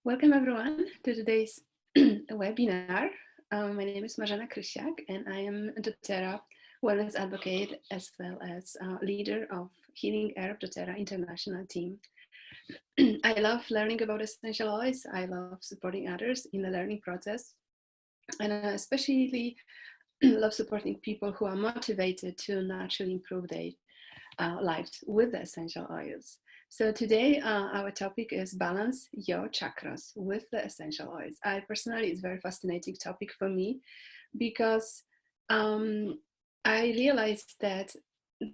Welcome everyone to today's webinar. My name is Marzena Krysiak and I am a doTERRA wellness advocate as well as leader of Healing Herb doTERRA International team. I love learning about essential oils. I love supporting others in the learning process, and I especially love supporting people who are motivated to naturally improve their lives with the essential oils. So today our topic is balance your chakras with the essential oils. I personally, it's a very fascinating topic for me because um, I realized that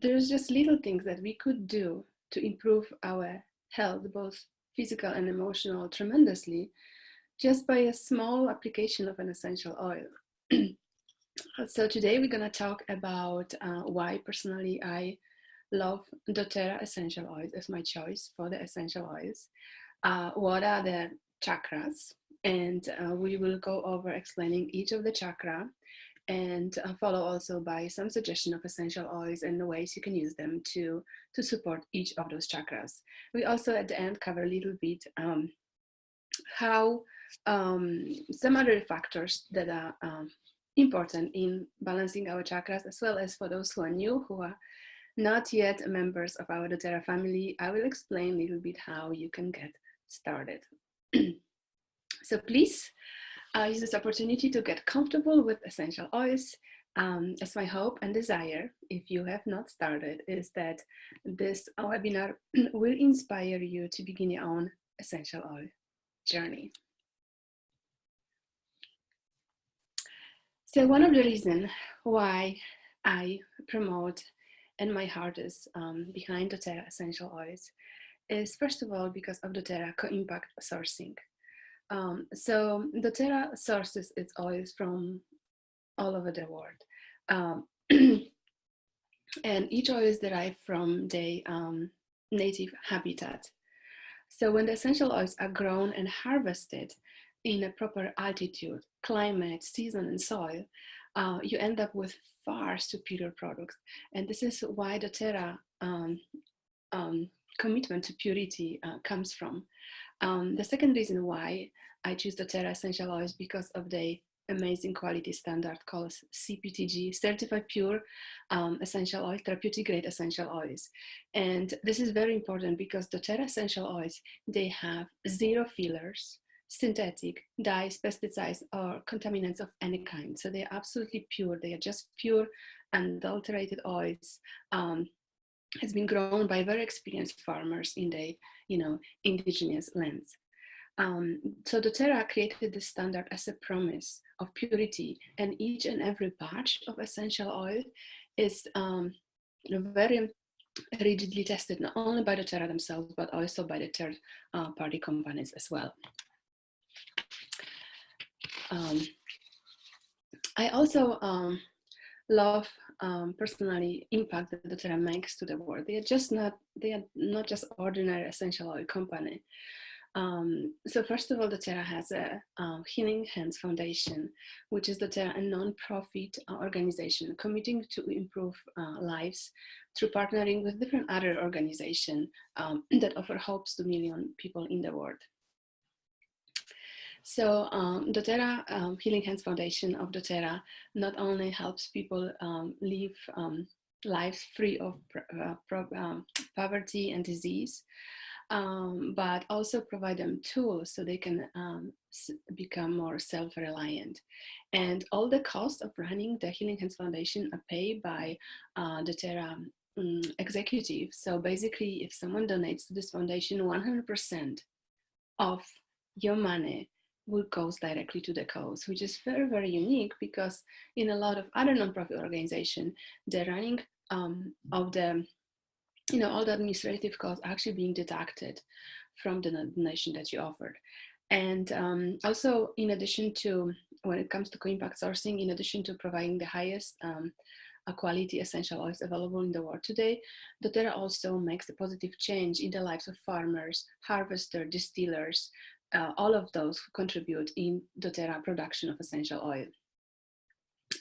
there's just little things that we could do to improve our health, both physical and emotional, tremendously, just by a small application of an essential oil. So today we're going to talk about why personally I love doTERRA essential oils as my choice for the essential oils. What are the chakras? And we will go over explaining each of the chakra and follow also by some suggestion of essential oils and the ways you can use them to support each of those chakras. We also at the end cover a little bit how some other factors that are important in balancing our chakras, as well as for those who are new, who are not yet members of our doTERRA family, I will explain a little bit how you can get started. So please use this opportunity to get comfortable with essential oils. As my hope and desire, if you have not started, is that this webinar will inspire you to begin your own essential oil journey. So one of the reasons why I promote and my heart is behind doTERRA essential oils is first of all because of doTERRA co-impact sourcing. So doTERRA sources its oils from all over the world. And each oil is derived from the native habitat. So when the essential oils are grown and harvested in a proper altitude, climate, season, and soil, you end up with far superior products. And this is why doTERRA commitment to purity comes from. The second reason why I choose doTERRA essential oils because of the amazing quality standard called CPTG, Certified Pure Essential Oil, Therapeutic Grade Essential Oils. And this is very important because doTERRA essential oils, they have zero fillers, synthetic, dyes, pesticides, or contaminants of any kind. So they're absolutely pure. They are just pure, unadulterated oils. Has been grown by very experienced farmers in the, indigenous lands. So doTERRA created this standard as a promise of purity, and each and every batch of essential oil is very rigidly tested, not only by doTERRA themselves, but also by the third party companies as well. I also love personally impact that doTERRA makes to the world. They are not just ordinary essential oil company. So first of all, doTERRA has a Healing Hands Foundation, which is doTERRA, a non-profit organization committing to improve lives through partnering with different other organizations that offer hopes to million people in the world. So doTERRA Healing Hands Foundation of doTERRA not only helps people live lives free of poverty and disease, but also provide them tools so they can become more self-reliant. And all the costs of running the Healing Hands Foundation are paid by doTERRA executives. So basically, if someone donates to this foundation, 100% of your money will goes directly to the cause, which is very, very unique because in a lot of other nonprofit organizations, the running of the all the administrative costs actually being deducted from the donation that you offered. And also, in addition to, when it comes to co-impact sourcing, in addition to providing the highest quality essential oils available in the world today, doTERRA also makes a positive change in the lives of farmers, harvesters, distillers, all of those who contribute in doTERRA production of essential oil.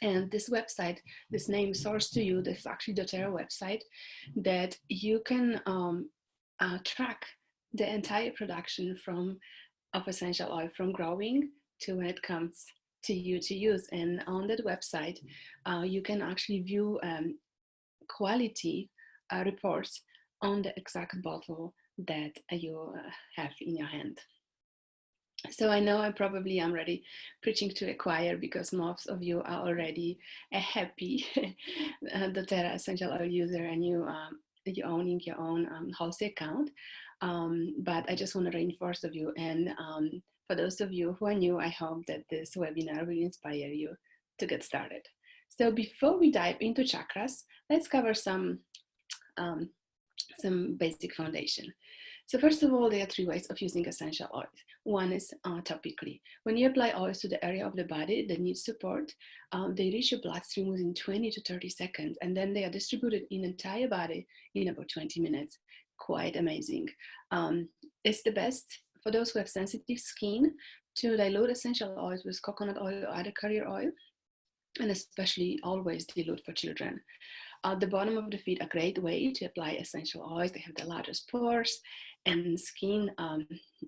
And this website, this name Source to You, this is actually doTERRA website that you can track the entire production from of essential oil from growing to when it comes to you to use. And on that website, you can actually view quality reports on the exact bottle that you have in your hand. So I know I probably am already preaching to a choir because most of you are already a happy doTERRA essential oil user, and you're owning your own wholesale account. But I just want to reinforce of you, and for those of you who are new, I hope that this webinar will inspire you to get started. So before we dive into chakras, let's cover some basic foundation. So first of all, there are three ways of using essential oils. One is topically. When you apply oils to the area of the body that needs support, they reach your bloodstream within 20 to 30 seconds, and then they are distributed in the entire body in about 20 minutes. Quite amazing. It's the best for those who have sensitive skin to dilute essential oils with coconut oil or other carrier oil, and especially always dilute for children. The bottom of the feet, a great way to apply essential oils. They have the largest pores, and skin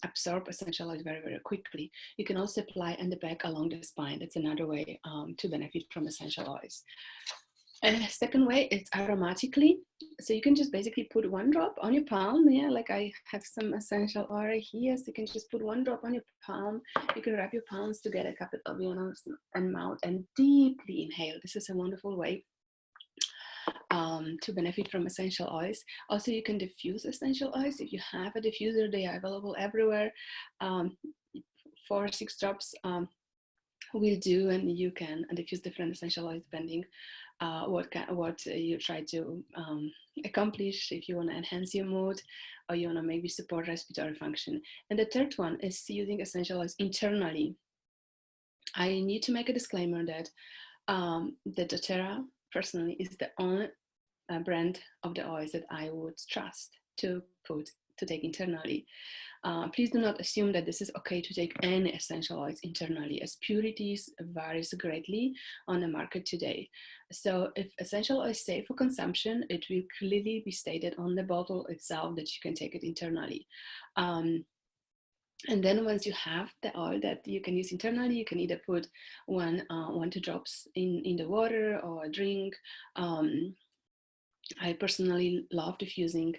absorb essential oils very, very quickly. You can also apply on the back along the spine. That's another way to benefit from essential oils. Second way, it's aromatically. So you can just basically put one drop on your palm. Yeah, like I have some essential oil here. So you can just put one drop on your palm. You can wrap your palms together, cup it up your nose and mouth, and deeply inhale. This is a wonderful way to benefit from essential oils. Also, you can diffuse essential oils. If you have a diffuser, they are available everywhere. 4 or 6 drops will do, and you can diffuse different essential oils depending what you try to accomplish. If you want to enhance your mood, or you want to maybe support respiratory function. And the third one is using essential oils internally. I need to make a disclaimer that the doTERRA personally is the only brand of the oils that I would trust to take internally. Please do not assume that this is okay to take any essential oils internally, as purities varies greatly on the market today. So if essential oil is safe for consumption, it will clearly be stated on the bottle itself that you can take it internally. And then once you have the oil that you can use internally, you can either put 1-2 drops in the water or a drink. I personally love diffusing,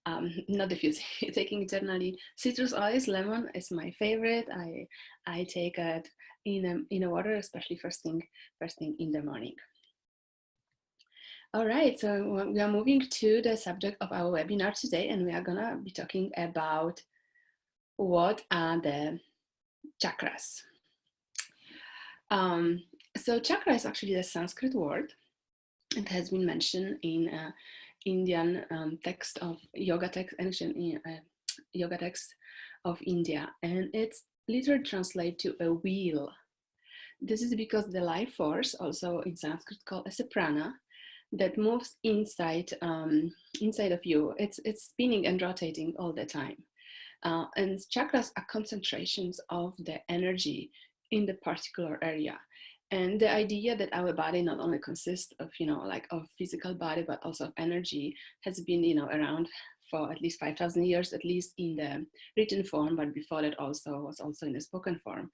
not diffusing, taking internally citrus oils. Lemon is my favorite. I take it in a water, especially first thing in the morning. All right, so we are moving to the subject of our webinar today, and we are gonna be talking about what are the chakras. So chakra is actually the Sanskrit word. It has been mentioned in Indian text of yoga text, ancient yoga text of India, and it's literally translated to a wheel. This is because the life force, also in Sanskrit called as a prana, that moves inside of you. It's spinning and rotating all the time. And chakras are concentrations of the energy in the particular area. And the idea that our body not only consists of, like of physical body, but also of energy has been, around for at least 5,000 years, at least in the written form, but before that was also in the spoken form.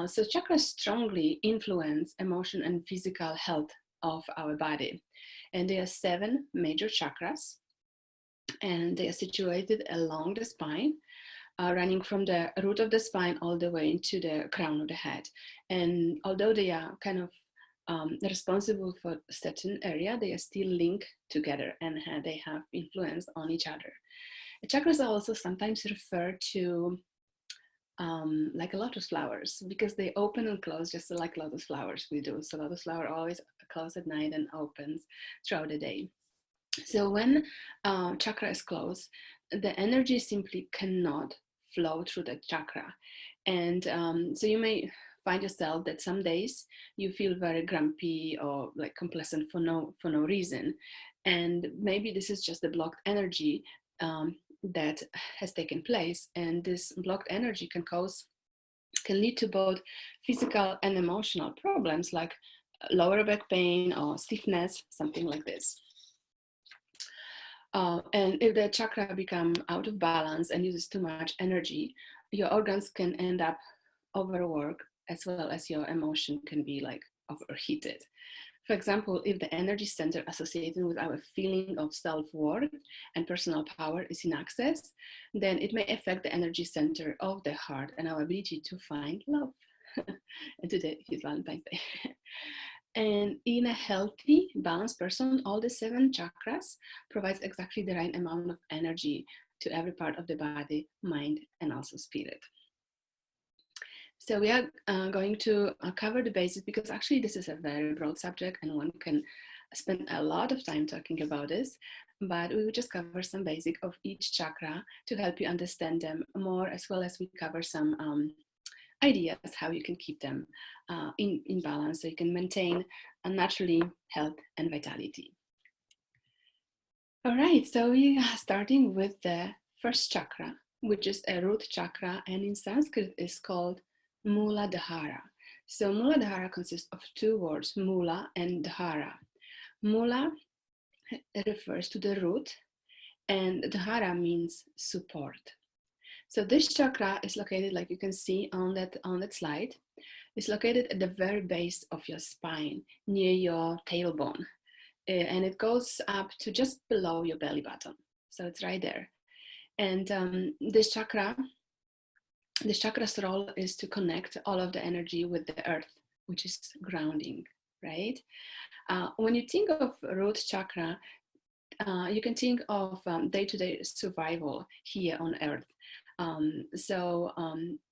So chakras strongly influence emotion and physical health of our body. And there are 7 major chakras, and they are situated along the spine, running from the root of the spine all the way into the crown of the head. And although they are kind of responsible for a certain area, they are still linked together, and they have influence on each other. The chakras are also sometimes referred to like a lotus flowers, because they open and close just like lotus flowers we do. So lotus flower always closes at night and opens throughout the day. So when chakra is closed, the energy simply cannot flow through the chakra. And so you may find yourself that some days you feel very grumpy or like complacent for no reason. And maybe this is just the blocked energy that has taken place. And this blocked energy can lead to both physical and emotional problems like lower back pain or stiffness, something like this. And if the chakra become out of balance and uses too much energy, your organs can end up overworked, as well as your emotion can be like overheated. For example, if the energy center associated with our feeling of self-worth and personal power is in excess, then it may affect the energy center of the heart and our ability to find love. And today is Valentine's Day. And in a healthy, balanced person, all the 7 chakras provides exactly the right amount of energy to every part of the body, mind, and also spirit. So we are going to cover the basics, because actually this is a very broad subject and one can spend a lot of time talking about this, but we will just cover some basic of each chakra to help you understand them more, as well as we cover some ideas how you can keep them in balance, so you can maintain naturally health and vitality. All right, so we are starting with the first chakra, which is a root chakra, and in Sanskrit is called Muladhara. So Muladhara consists of 2 words, Mula and Dhara. Mula refers to the root, and Dhara means support. So this chakra is located, like you can see on that slide, it's located at the very base of your spine, near your tailbone. And it goes up to just below your belly button. So it's right there. And this chakra's role is to connect all of the energy with the earth, which is grounding, right? When you think of root chakra, you can think of day-to-day survival here on earth.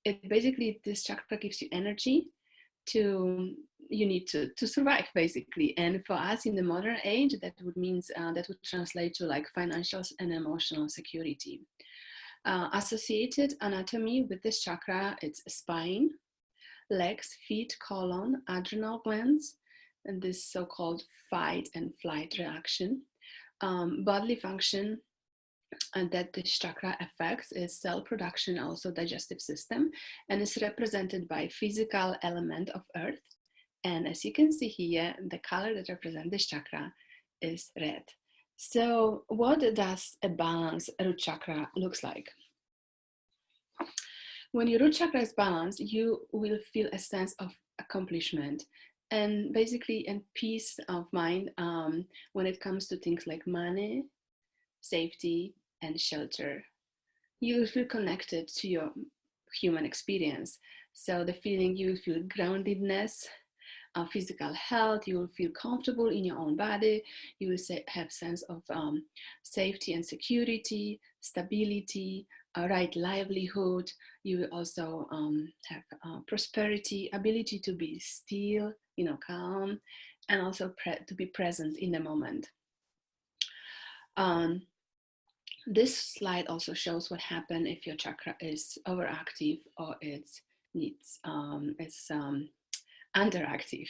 It basically, this chakra gives you energy you need to survive, basically. And for us in the modern age, that would translate to like financial and emotional security. Associated anatomy with this chakra, it's spine, legs, feet, colon, adrenal glands, and this so-called fight and flight reaction. Bodily function and that this chakra affects is cell production, also digestive system, and is represented by physical element of earth. And as you can see here, the color that represents this chakra is red. So what does a balanced root chakra looks like? When your root chakra is balanced, you will feel a sense of accomplishment and basically a peace of mind when it comes to things like money, safety, and shelter. You will feel connected to your human experience. So the feeling, you will feel groundedness, physical health, you will feel comfortable in your own body, you will have sense of safety and security, stability, a right livelihood. You will also have prosperity, ability to be still, calm, and also to be present in the moment. This slide also shows what happens if your chakra is overactive or it's underactive.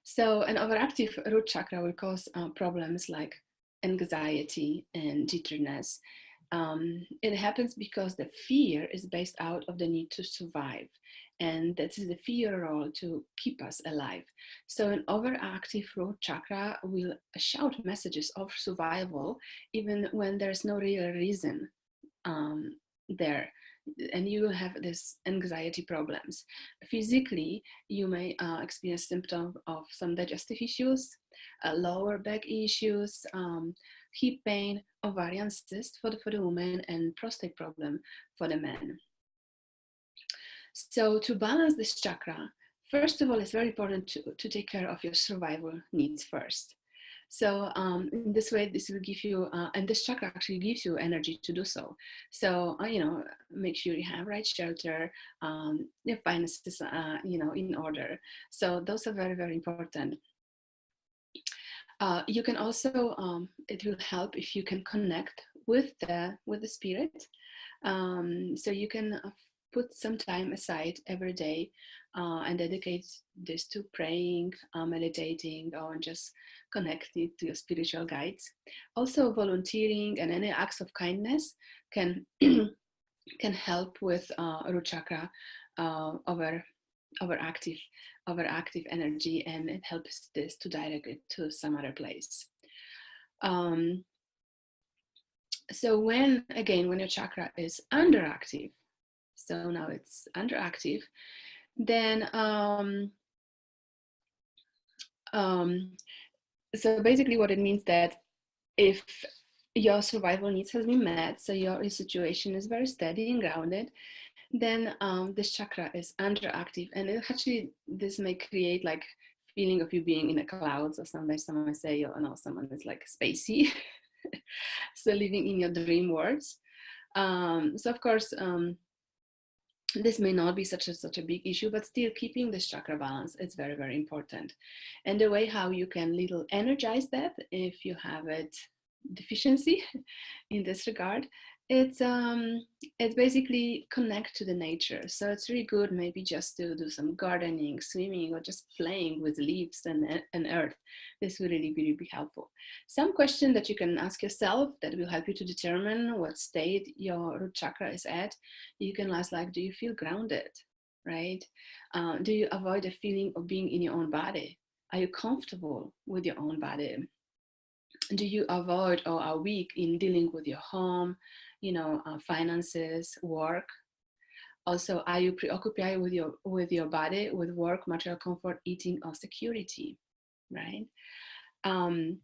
So an overactive root chakra will cause problems like anxiety and jitteriness. It happens because the fear is based out of the need to survive. And that is the fear role to keep us alive. So an overactive root chakra will shout messages of survival even when there's no real reason there. And you will have this anxiety problems. Physically, you may experience symptoms of some digestive issues, lower back issues, hip pain, ovarian cyst for the woman, and prostate problem for the man. So to balance this chakra, first of all, it's very important to take care of your survival needs first. So in this way, this will give you, and this chakra actually gives you energy to do so. So, make sure you have right shelter, your finances, in order. So those are very, very important. You can also, it will help if you can connect with the spirit. So you can put some time aside every day and dedicate this to praying, meditating, or just connecting to your spiritual guides. Also, volunteering and any acts of kindness can can help with root chakra overactive energy, and it helps this to direct it to some other place. So when your chakra is underactive, So now it's underactive. Then um, so basically what it means that if your survival needs has been met, so your situation is very steady and grounded, then this chakra is underactive, and it actually, this may create like feeling of you being in the clouds, or sometimes someone might say, oh no, someone is like spacey. So living in your dream worlds. So of course, this may not be such a big issue, but still keeping this chakra balance is very, very important. And the way how you can little energize that if you have it deficiency in this regard, it's basically connect to the nature. So it's really good maybe just to do some gardening, swimming, or just playing with leaves and earth. This will really, really be helpful. Some question that you can ask yourself that will help you to determine what state your root chakra is at. You can ask like, do you feel grounded, right? Do you avoid the feeling of being in your own body? Are you comfortable with your own body? Do you avoid or are weak in dealing with your home, finances, work? Also, are you preoccupied with your body, with work, material comfort, eating, or security, right? Um,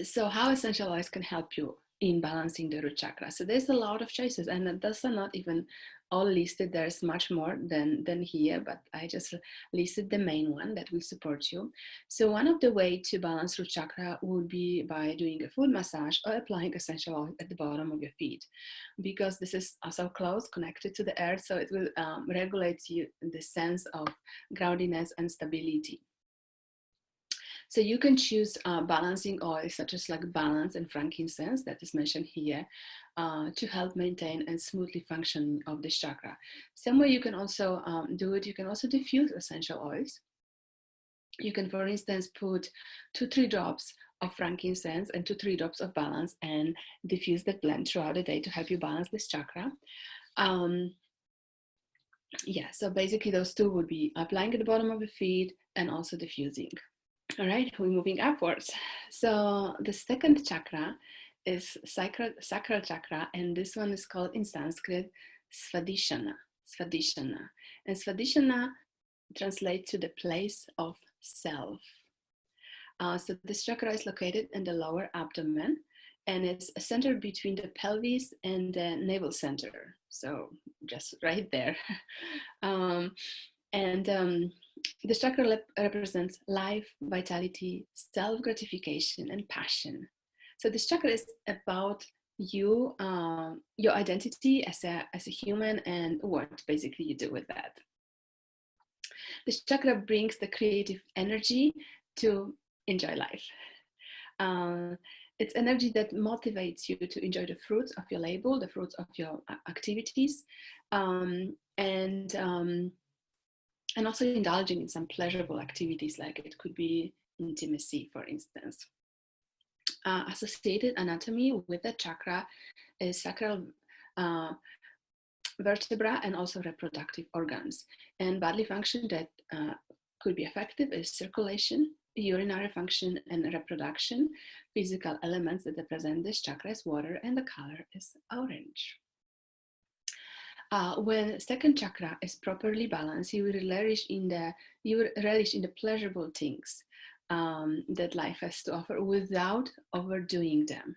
so how essential oils can help you in balancing the root chakra? So there's a lot of choices, and those are not even all listed. There's much more than here, but I just listed the main one that will support you. So one of the way to balance root chakra would be by doing a full massage or applying essential oil at the bottom of your feet, because this is also close connected to the earth, so it will regulate you the sense of groundiness and stability. So you can choose balancing oils such as like balance and frankincense that is mentioned here to help maintain and smoothly function of this chakra. Same way you can also do it, you can also diffuse essential oils. You can, for instance, put 2-3 drops of frankincense and 2-3 drops of balance and diffuse that blend throughout the day to help you balance this chakra. Yeah, so basically those two would be applying at the bottom of the feet and also diffusing. All right, we're moving upwards. So the second chakra is sacral chakra, and this one is called in Sanskrit Svadhisthana. Svadhisthana. And Svadhisthana translates to the place of self. So this chakra is located in the lower abdomen, and it's centered between the pelvis and the navel center. So just right there. This chakra represents life, vitality, self-gratification, and passion. So this chakra is about you, your identity as a human, and what basically you do with that. This chakra brings the creative energy to enjoy life. It's energy that motivates you to enjoy the fruits of your labor, the fruits of your activities, and also indulging in some pleasurable activities, like it could be intimacy, for instance. Associated anatomy with the chakra is sacral vertebra and also reproductive organs. And bodily function that could be effective is circulation, urinary function, and reproduction. Physical elements that represent this chakra is water, and the color is orange. When second chakra is properly balanced, you will relish in the pleasurable things that life has to offer without overdoing them.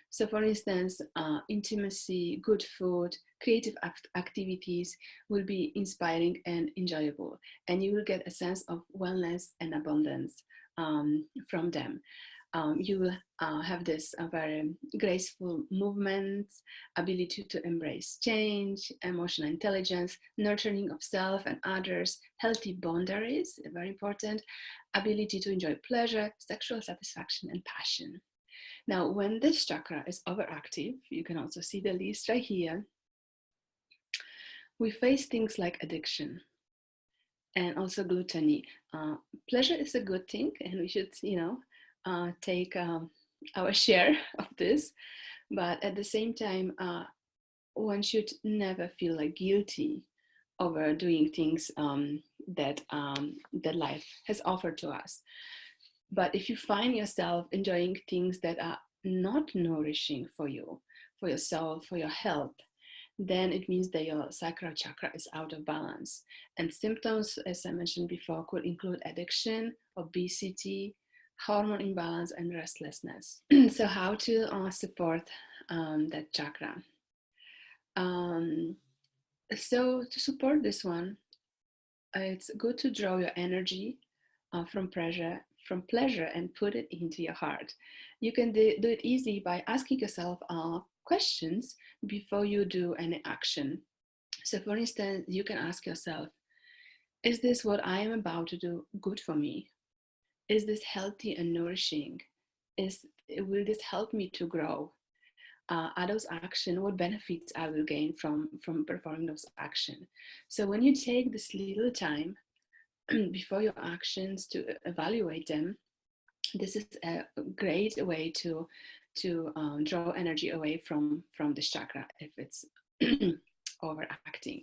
So, for instance, intimacy, good food, creative activities will be inspiring and enjoyable, and you will get a sense of wellness and abundance from them. You will have this very graceful movements, ability to embrace change, emotional intelligence, nurturing of self and others, healthy boundaries, very important, ability to enjoy pleasure, sexual satisfaction, and passion. Now, when this chakra is overactive, you can also see the list right here, we face things like addiction and also gluttony. Pleasure is a good thing, and we should, take our share of this. But at the same time, one should never feel like guilty over doing things that life has offered to us. But if you find yourself enjoying things that are not nourishing for you, for your soul, for your health, then it means that your sacral chakra is out of balance. And symptoms, as I mentioned before, could include addiction, obesity, hormone imbalance, and restlessness. So how to support that chakra? So to support this one, it's good to draw your energy from pleasure and put it into your heart. You can do it easy by asking yourself questions before you do any action. So for instance, you can ask yourself, is this what I am about to do good for me? Is this healthy and nourishing? Will this help me to grow? Are those action? What benefits I will gain from performing those action? So when you take this little time before your actions to evaluate them, this is a great way to draw energy away from this chakra if it's overacting.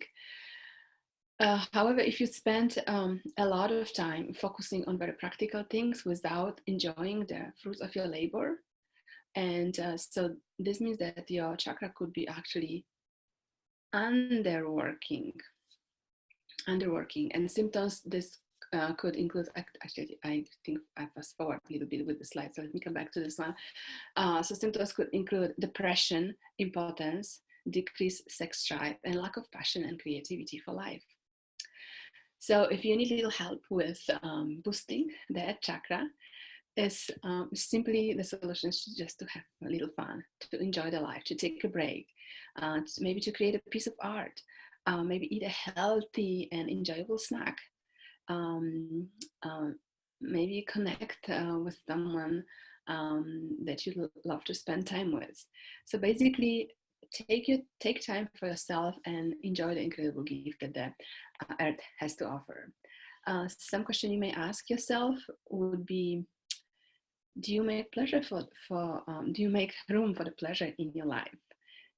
However, if you spend a lot of time focusing on very practical things without enjoying the fruits of your labor, and so this means that your chakra could be actually underworking. And symptoms, this could include, actually, I think I fast forward a little bit with the slide, so let me come back to this one. So symptoms could include depression, impotence, decreased sex drive, and lack of passion and creativity for life. So if you need a little help with boosting that chakra, is simply the solution is just to have a little fun, to enjoy the life, to take a break, maybe to create a piece of art, maybe eat a healthy and enjoyable snack, um, maybe connect with someone that you love to spend time with. So basically, take time for yourself and enjoy the incredible gift that the earth has to offer. Some question you may ask yourself would be, do you make do you make room for the pleasure in your life?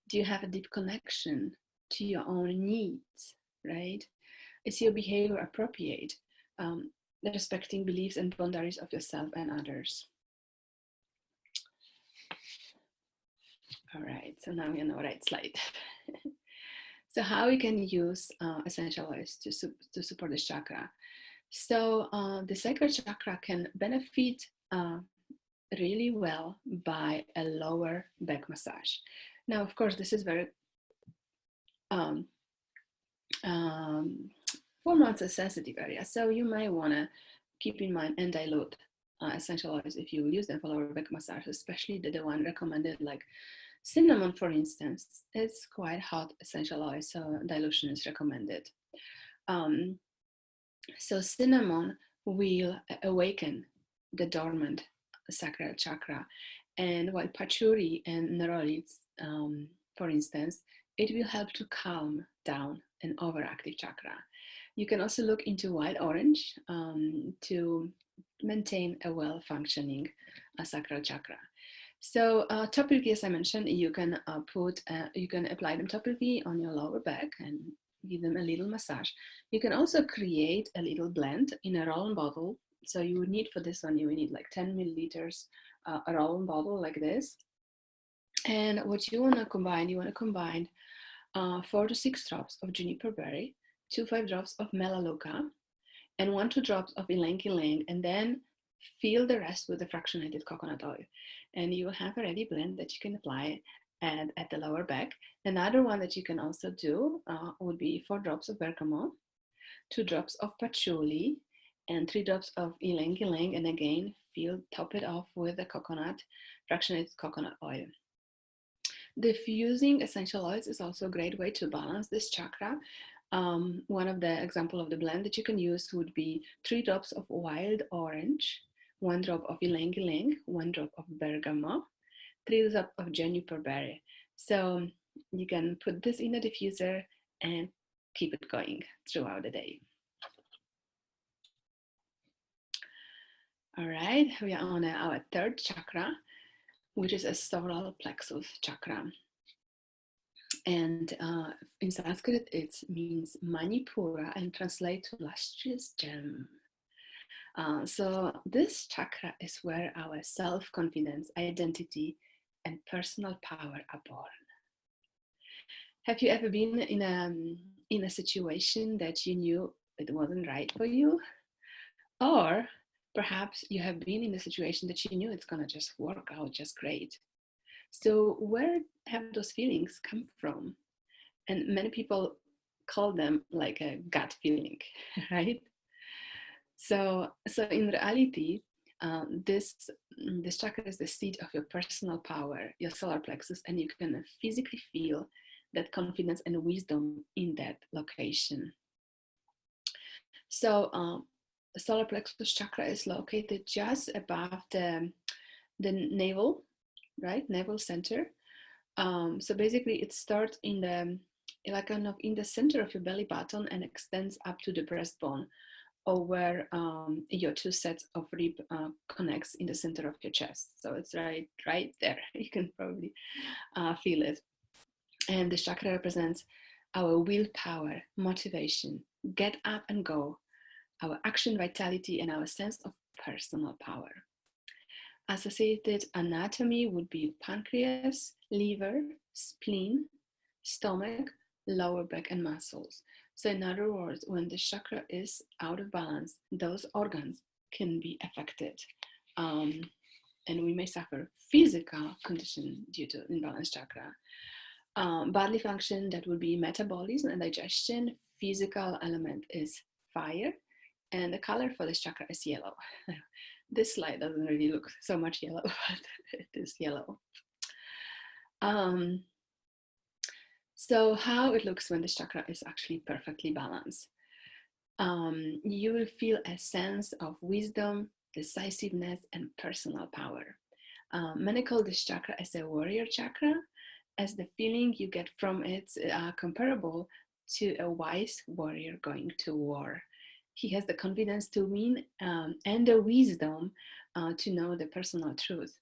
Do you have a deep connection to your own needs, right? Is your behavior appropriate, respecting beliefs and boundaries of yourself and others? All right, so now we're on the right slide. So how we can use essential oils to support this chakra? So the sacral chakra can benefit really well by a lower back massage. Now, of course, this is very foremost a sensitive area, so you might want to keep in mind and dilute essential oils if you use them for lower back massage, especially the one recommended, like cinnamon, for instance. It's quite hot essential oil, so dilution is recommended. So cinnamon will awaken the dormant sacral chakra, and while patchouli and nerolids, for instance, it will help to calm down an overactive chakra. You can also look into wild orange to maintain a well-functioning sacral chakra. So topically, as I mentioned, you can you can apply them topically on your lower back and give them a little massage. You can also create a little blend in a roll-on bottle. So you would need for this one, you would need like 10 milliliters, a roll-on bottle like this. And what you want to combine 4 to 6 drops of juniper berry, 2 to 5 drops of melaleuca, and 1 to 2 drops of ylang ylang, and then fill the rest with the fractionated coconut oil. And you will have a ready blend that you can apply at the lower back. Another one that you can also do would be 4 drops of bergamot, 2 drops of patchouli, and 3 drops of ylang ylang, and again, top it off with the fractionated coconut oil. Diffusing essential oils is also a great way to balance this chakra. One of the example of the blend that you can use would be 3 drops of wild orange, 1 drop of ylang ylang, 1 drop of bergamot, 3 drops of juniper berry. So you can put this in a diffuser and keep it going throughout the day. All right, we are on our third chakra, which is a solar plexus chakra. And in Sanskrit, it means Manipura and translates to lustrous gem. So this chakra is where our self-confidence, identity, and personal power are born. Have you ever been in a situation that you knew it wasn't right for you? Or perhaps you have been in a situation that you knew it's gonna just work out just great. So where have those feelings come from? And many people call them like a gut feeling, right? So in reality, this chakra is the seat of your personal power, your solar plexus, and you can physically feel that confidence and wisdom in that location. So the solar plexus chakra is located just above the navel, right? Navel center. So basically, it starts in the like kind of in the center of your belly button and extends up to the breastbone, or where your two sets of rib connects in the center of your chest. So it's right there. You can probably feel it. And this chakra represents our willpower, motivation, get up and go, our action vitality, and our sense of personal power. Associated anatomy would be pancreas, liver, spleen, stomach, lower back, and muscles. So, in other words, when the chakra is out of balance, those organs can be affected. Um, and we may suffer physical condition due to imbalanced chakra. Bodily function, that would be metabolism and digestion. Physical element is fire, and the color for this chakra is yellow. This slide doesn't really look so much yellow, but it is yellow. So how it looks when this chakra is actually perfectly balanced. You will feel a sense of wisdom, decisiveness, and personal power. Many call this chakra as a warrior chakra, as the feeling you get from it comparable to a wise warrior going to war. He has the confidence to win and the wisdom to know the personal truth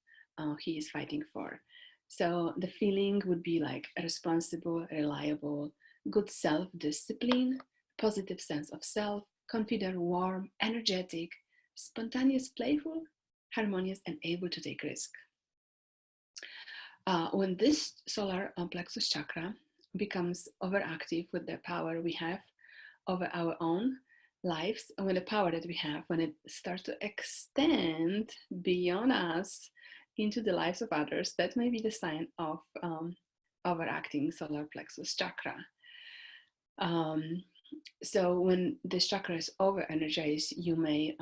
he is fighting for. So the feeling would be like responsible, reliable, good self-discipline, positive sense of self, confident, warm, energetic, spontaneous, playful, harmonious, and able to take risk. When this solar plexus chakra becomes overactive with the power we have over our own lives, and with the power that we have, when it starts to extend beyond us into the lives of others, that may be the sign of overacting solar plexus chakra. So when this chakra is over energized, you may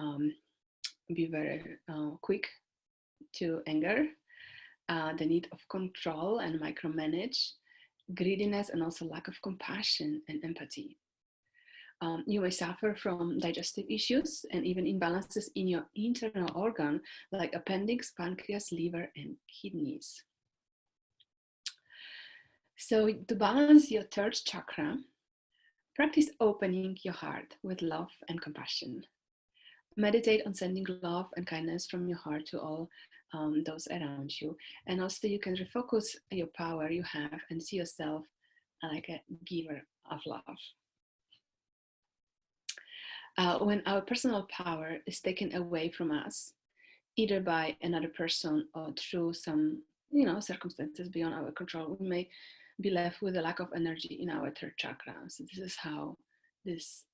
be very quick to anger, the need of control and micromanage, greediness, and also lack of compassion and empathy. You may suffer from digestive issues and even imbalances in your internal organ like appendix, pancreas, liver, and kidneys. So to balance your third chakra, practice opening your heart with love and compassion. Meditate on sending love and kindness from your heart to all those around you. And also you can refocus your power you have and see yourself like a giver of love. When our personal power is taken away from us, either by another person or through some, circumstances beyond our control, we may be left with a lack of energy in our third chakra. So this is how this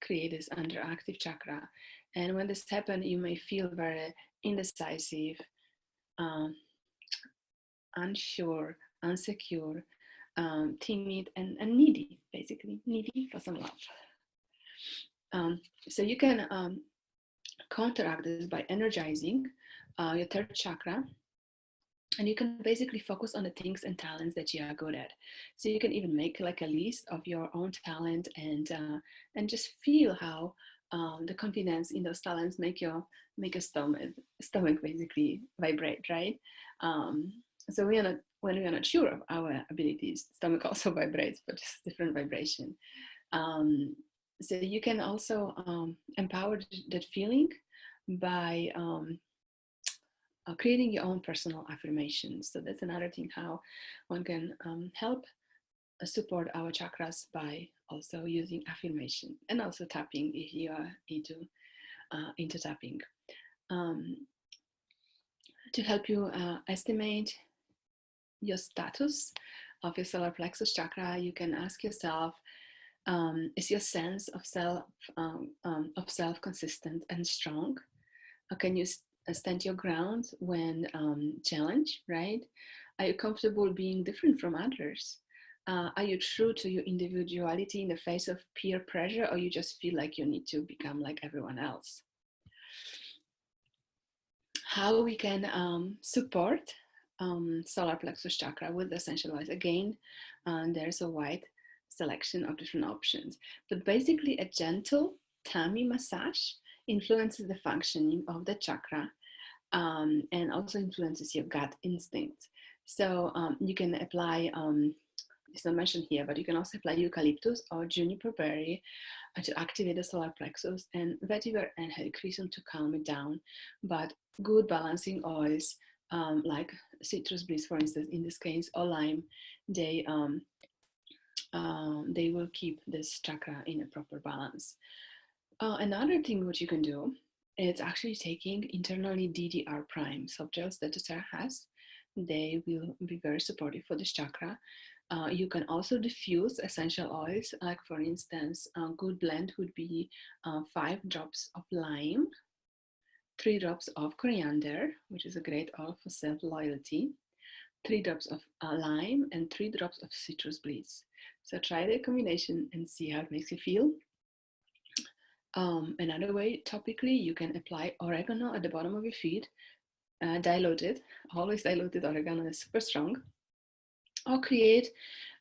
create this underactive chakra. And when this happens, you may feel very indecisive, unsure, insecure, timid, and needy, basically needy for some love. So you can counteract this by energizing your third chakra, and you can basically focus on the things and talents that you are good at. So you can even make like a list of your own talent and just feel how the confidence in those talents make your stomach basically vibrate, right? So when we are not sure of our abilities, stomach also vibrates, but just different vibration. So you can also empower that feeling by creating your own personal affirmations. So that's another thing how one can help support our chakras by also using affirmation and also tapping if you are into tapping. To help you estimate your status, of your solar plexus chakra, you can ask yourself, is your sense of self consistent and strong? Can you stand your ground when challenged, right? Are you comfortable being different from others? Are you true to your individuality in the face of peer pressure, or you just feel like you need to become like everyone else? How we can support solar plexus chakra with essential oils. Again, there's a wide selection of different options, but basically a gentle tummy massage influences the functioning of the chakra, and also influences your gut instincts. So you can apply, it's not mentioned here, but you can also apply eucalyptus or juniper berry to activate the solar plexus, and vetiver and helichrysum to calm it down. But good balancing oils, like citrus bliss, for instance, in this case, or lime, they will keep this chakra in a proper balance. Another thing what you can do is actually taking internally DDR prime soft gels that the doTERRA has. They will be very supportive for this chakra. You can also diffuse essential oils, like for instance, a good blend would be 5 drops of lime, 3 drops of coriander, which is a great oil for self-loyalty, 3 drops of lime, and 3 drops of citrus bliss. So try the combination and see how it makes you feel. Another way, topically, you can apply oregano at the bottom of your feet, diluted, always diluted oregano is super strong, or create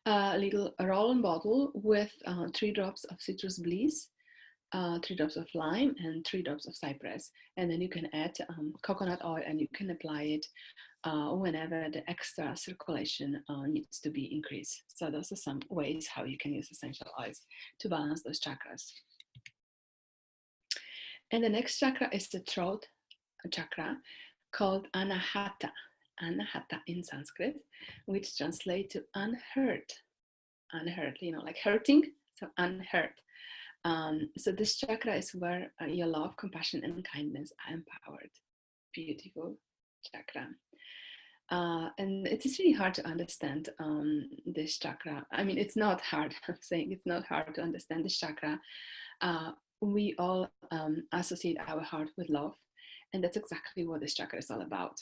a little roll-on bottle with 3 drops of citrus bliss, 3 drops of lime, and 3 drops of cypress. And then you can add coconut oil, and you can apply it whenever the extra circulation needs to be increased. So those are some ways how you can use essential oils to balance those chakras. And the next chakra is the throat chakra, called Anahata. Anahata in Sanskrit, which translates to unhurt. Unhurt, like hurting, so unhurt. So this chakra is where your love, compassion, and kindness are empowered. Beautiful chakra. And it is really hard to understand this chakra. I mean, it's not hard. I'm saying it's not hard to understand this chakra. We all associate our heart with love, and that's exactly what this chakra is all about.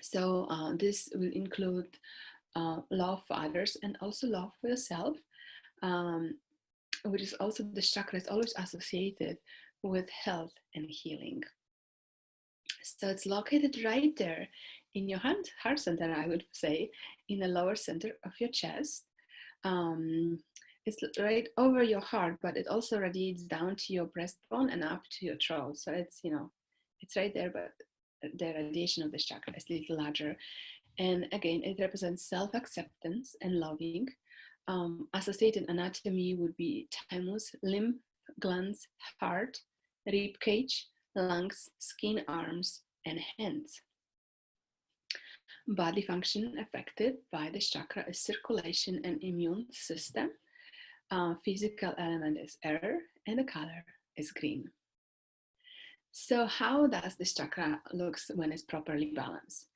So this will include love for others and also love for yourself, which is also, this chakra is always associated with health and healing. So it's located right there in your heart center, I would say, in the lower center of your chest. It's right over your heart, but it also radiates down to your breastbone and up to your throat. So it's, it's right there, but the radiation of this chakra is a little larger. And again, it represents self-acceptance and loving. Associated anatomy would be thymus, lymph glands, heart, rib cage, lungs, skin, arms, and hands. Body function affected by this chakra is circulation and immune system. Physical element is air, and the color is green. So how does this chakra looks when it's properly balanced?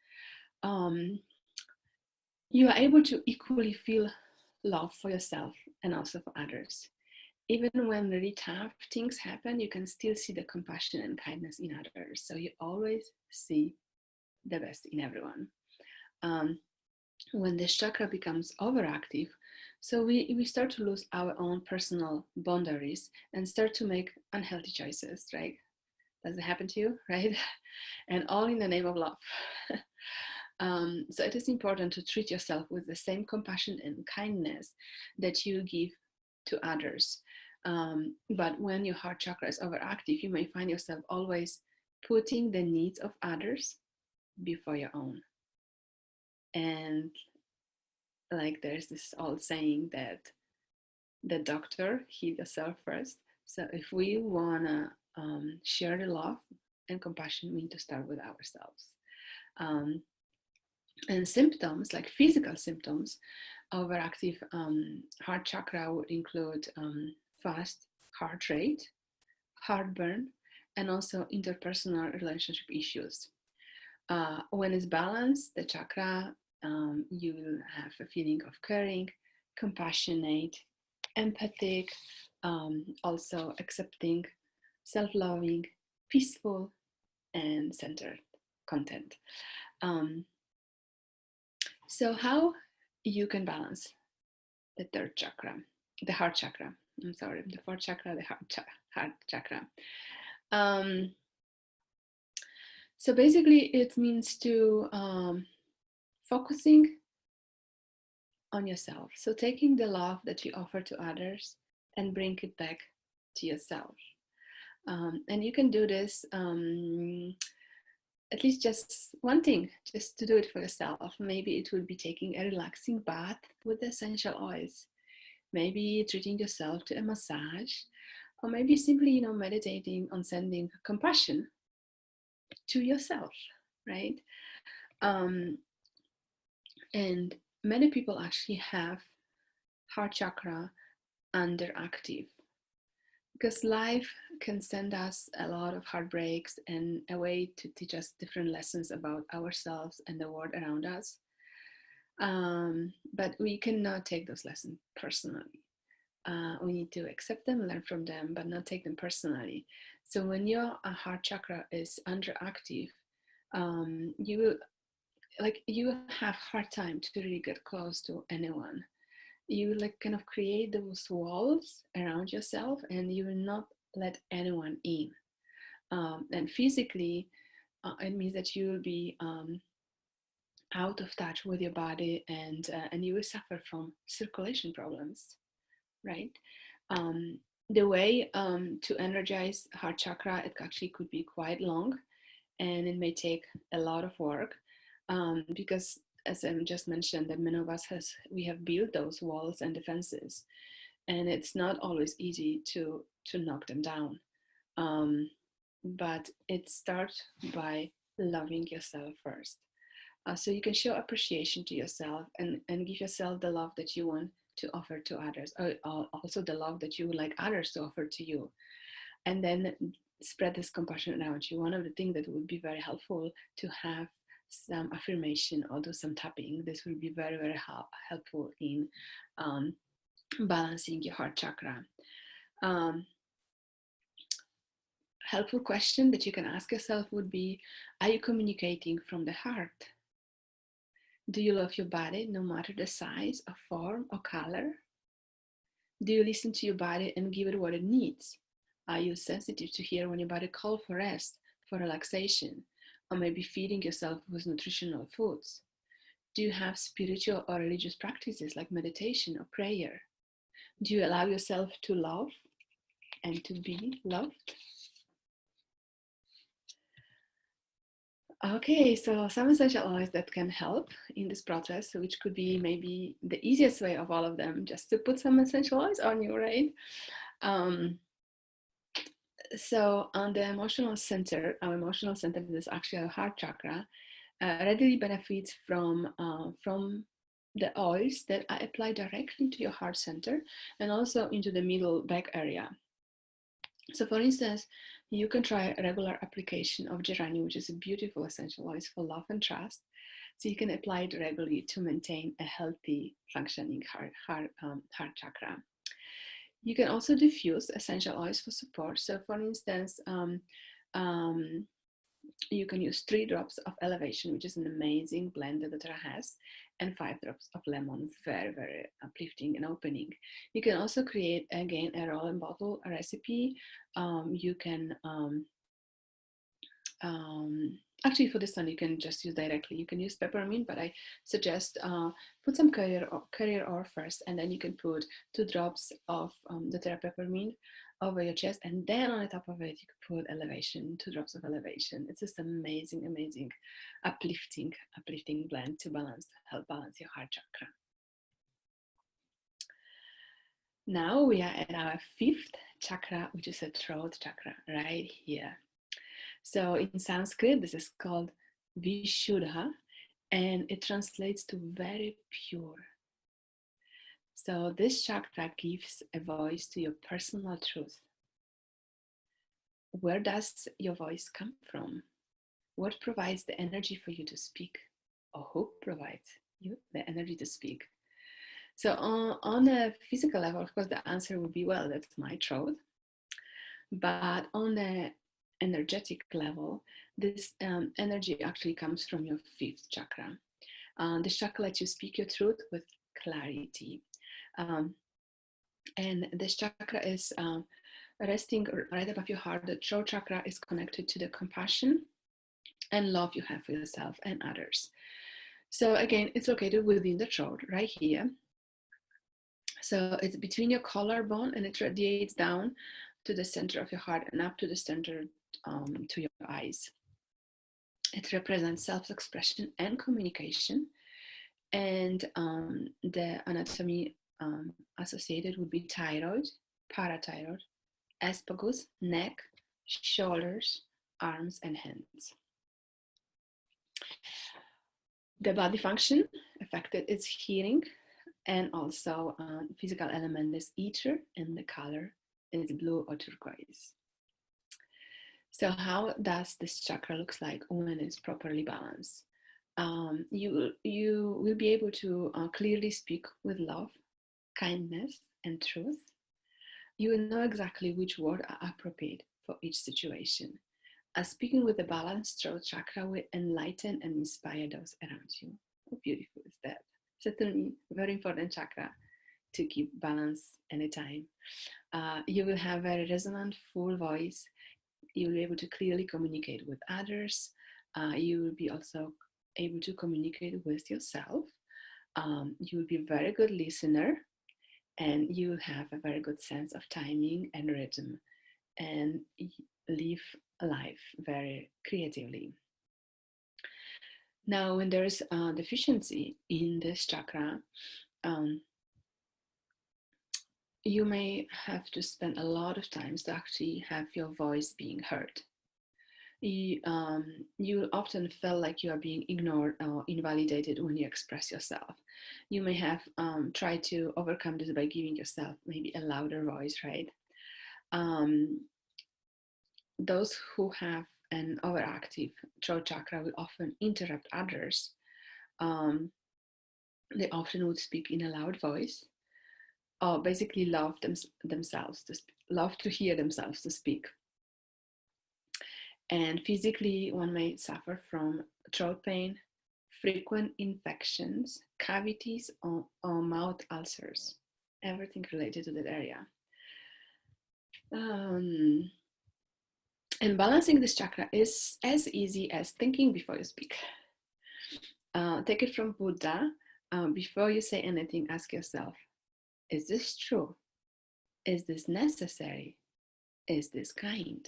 You are able to equally feel love for yourself and also for others. Even when really tough things happen, you can still see the compassion and kindness in others. So you always see the best in everyone. When this chakra becomes overactive, so we start to lose our own personal boundaries and start to make unhealthy choices, right? Does it happen to you, right? And all in the name of love. So it is important to treat yourself with the same compassion and kindness that you give to others. But when your heart chakra is overactive, you may find yourself always putting the needs of others before your own. And like there's this old saying that the doctor heal yourself first. So if we wanna share the love and compassion, we need to start with ourselves. And symptoms, like physical symptoms, overactive heart chakra would include fast heart rate, heartburn, and also interpersonal relationship issues. When it's balanced, the chakra You will have a feeling of caring, compassionate, empathic, also accepting, self-loving, peaceful, and centered content. Um, so how you can balance the third chakra, the heart chakra. I'm sorry, the fourth chakra, the heart chakra. Um, so basically, it means to focusing on yourself. So taking the love that you offer to others and bring it back to yourself. And you can do this at least just one thing, just to do it for yourself. Maybe it would be taking a relaxing bath with essential oils. Maybe treating yourself to a massage, or maybe simply, meditating on sending compassion to yourself, right? Um, and many people actually have heart chakra underactive because life can send us a lot of heartbreaks and a way to teach us different lessons about ourselves and the world around us. But we cannot take those lessons personally. We need to accept them, learn from them, but not take them personally. So when your heart chakra is underactive, you will you will have hard time to really get close to anyone. You like kind of create those walls around yourself, and you will not let anyone in. And physically, it means that you will be out of touch with your body, and you will suffer from circulation problems, right? Um, the way to energize heart chakra, it actually could be quite long, and it may take a lot of work because, as I just mentioned, that many of us we have built those walls and defenses, and it's not always easy to knock them down. Um, but it starts by loving yourself first. So you can show appreciation to yourself and give yourself the love that you want to offer to others, or also the love that you would like others to offer to you. And then spread this compassion around you. One of the things that would be very helpful to have some affirmation or do some tapping. This will be very, very helpful in um, balancing your heart chakra. Um, Helpful question that you can ask yourself would be, are you communicating from the heart? Do you love your body no matter the size or form or color? Do you listen to your body and give it what it needs? Are you sensitive to hear when your body calls for rest, for relaxation, or maybe feeding yourself with nutritional foods? Do you have spiritual or religious practices like meditation or prayer? Do you allow yourself to love and to be loved? Okay, so some essential oils that can help in this process, which could be maybe the easiest way of all of them, just to put some essential oils on you, right? So on the emotional center, our emotional center is actually our heart chakra, readily benefits from the oils that are applied directly to your heart center and also into the middle back area. So for instance, you can try a regular application of geranium, which is a beautiful essential oil for love and trust. So you can apply it regularly to maintain a healthy functioning heart chakra. You can also diffuse essential oils for support. So for instance, um, you can use 3 drops of elevation, which is an amazing blend that the doTERRA has, and 5 drops of lemon, very, very uplifting and opening. You can also create, again, a roll and bottle recipe. You can actually, for this one, you can just use directly. You can use peppermint, but I suggest put some carrier oil first, and then you can put 2 drops of the doTERRA peppermint over your chest, and then on the top of it, you can put elevation, 2 drops of elevation. It's just amazing, amazing, uplifting blend to help balance your heart chakra. Now we are at our 5th chakra, which is a throat chakra, right here. So in Sanskrit, this is called Vishuddha, and it translates to very pure. So this chakra gives a voice to your personal truth. Where does your voice come from? What provides the energy for you to speak? Or who provides you the energy to speak. So on a physical level, of course, the answer would be, well, that's my throat. But on the energetic level, this energy actually comes from your fifth chakra. This chakra lets you speak your truth with clarity. Um, and this chakra is resting right above your heart. The throat chakra is connected to the compassion and love you have for yourself and others. So again, it's located within the throat, right here. So it's between your collarbone, and it radiates down to the center of your heart and up to the center to your eyes. It represents self-expression and communication. And the anatomy associated would be thyroid, parathyroid, esophagus, neck, shoulders, arms, and hands. The body function affected is hearing, and also physical element is ether, and the color is blue or turquoise. So how does this chakra looks like when it's properly balanced? You will be able to clearly speak with love, kindness, and truth. You will know exactly which words are appropriate for each situation. Speaking with a balanced throat chakra will enlighten and inspire those around you. How beautiful is that? Certainly, very important chakra to keep balance anytime. You will have a resonant, full voice. You will be able to clearly communicate with others. You will be also able to communicate with yourself. You will be a very good listener, and you will have a very good sense of timing and rhythm, and live life very creatively. Now, when there is a deficiency in this chakra, um, you may have to spend a lot of time to actually have your voice being heard. You often feel like you are being ignored or invalidated when you express yourself. You may have tried to overcome this by giving yourself maybe a louder voice, right? Those who have an overactive throat chakra will often interrupt others. They often would speak in a loud voice, or basically themselves to love to hear themselves to speak. And physically, one may suffer from throat pain, frequent infections, cavities, or mouth ulcers, everything related to that area. And balancing this chakra is as easy as thinking before you speak. Take it from Buddha. Before you say anything, ask yourself, is this true? Is this necessary? Is this kind?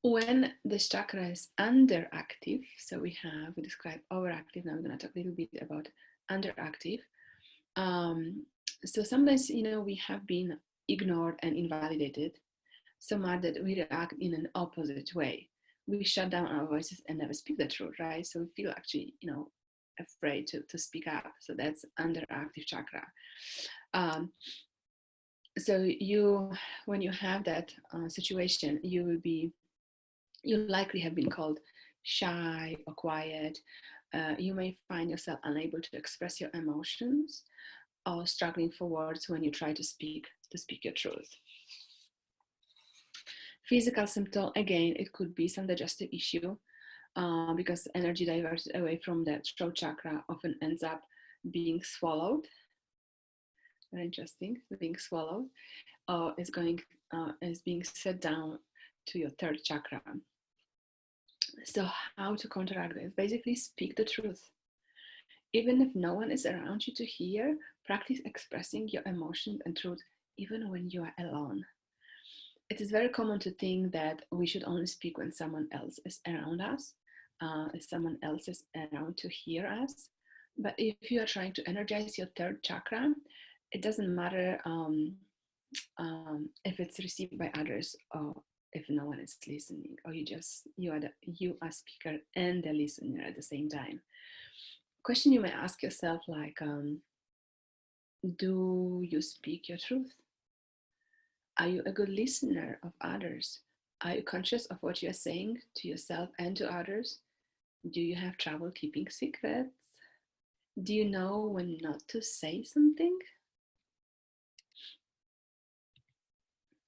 When this chakra is underactive, so we described overactive, now we're going to talk a little bit about underactive. So sometimes, we have been ignored and invalidated so much that we react in an opposite way. We shut down our voices and never speak the truth, right? So we feel actually, afraid to speak up. So that's underactive chakra. So when you have that situation, you likely have been called shy or quiet. You may find yourself unable to express your emotions or struggling for words when you try to speak your truth. Physical symptom, again, it could be some digestive issue because energy diverted away from the throat chakra often ends up being swallowed. Very interesting, being swallowed, or is being set down to your third chakra. So how to counteract this? Basically, speak the truth. Even if no one is around you to hear, practice expressing your emotions and truth even when you are alone. It is very common to think that we should only speak when someone else is around us, if someone else is around to hear us. But if you are trying to energize your third chakra, it doesn't matter if it's received by others or if no one is listening, or you are speaker and the listener at the same time. Question you may ask yourself, like, do you speak your truth? Are you a good listener of others? Are you conscious of what you're saying to yourself and to others? Do you have trouble keeping secrets? Do you know when not to say something?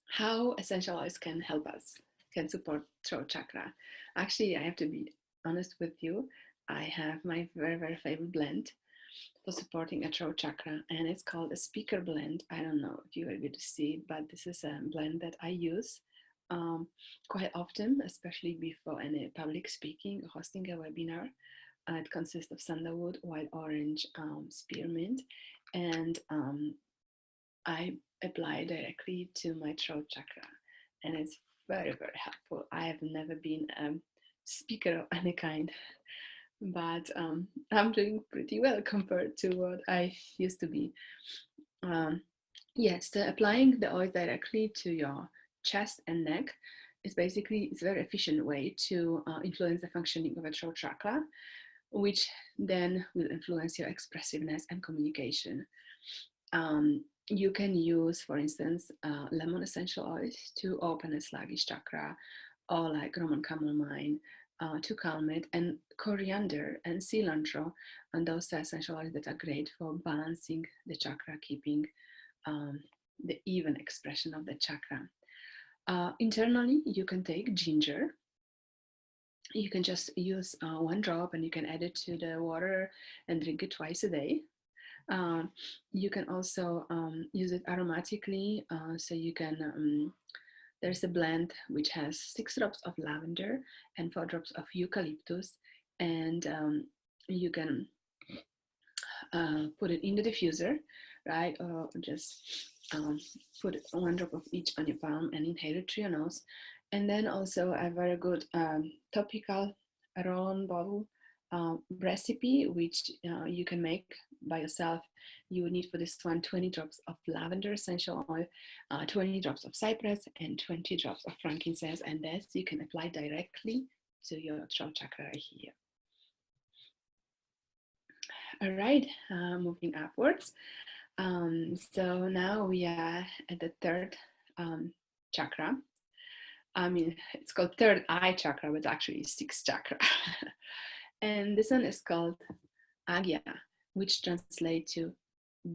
How essential oils can help us, can support throat chakra. Actually, I have to be honest with you. I have my very, very favorite blend for supporting a throat chakra, and it's called a speaker blend. I don't know if you are able to see it, but this is a blend that I use quite often, especially before any public speaking or hosting a webinar. It consists of sandalwood, white orange, spearmint, and I apply directly to my throat chakra, and it's very, very helpful. I have never been a speaker of any kind, but I'm doing pretty well compared to what I used to be. Um, yes, so applying the oil directly to your chest and neck is basically it's a very efficient way to influence the functioning of a throat chakra, which then will influence your expressiveness and communication. You can use, for instance, lemon essential oils to open a sluggish chakra, or like Roman chamomile to calm it, and coriander and cilantro, and those are essential oils that are great for balancing the chakra, keeping the even expression of the chakra. Internally, you can take ginger. You can just use one drop and you can add it to the water and drink it twice a day. You can also use it aromatically. So you can, there's a blend which has 6 drops of lavender and 4 drops of eucalyptus. And you can put it in the diffuser, right? Or just put 1 drop of each on your palm and inhale it through your nose. And then also a very good topical roll-on bottle recipe, which you can make by yourself. You would need for this one 20 drops of lavender essential oil, 20 drops of cypress, and 20 drops of frankincense. And this you can apply directly to your throat chakra right here. All right, moving upwards. So now we are at the third chakra. I mean, it's called third eye chakra, but it's actually sixth chakra. And this one is called Agya, which translates to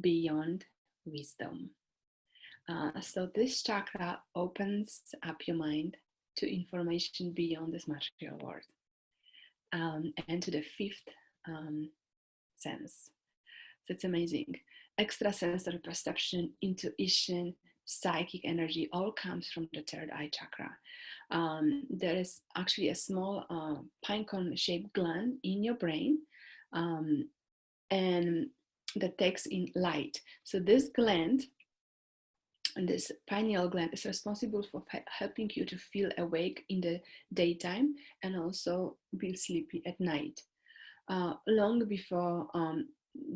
beyond wisdom. So this chakra opens up your mind to information beyond this material world, and to the fifth sense. So it's amazing. Extrasensory perception, intuition, psychic energy all comes from the third eye chakra. There is actually a small pinecone shaped gland in your brain, and that takes in light. So this gland, and this pineal gland, is responsible for helping you to feel awake in the daytime and also be sleepy at night. Long before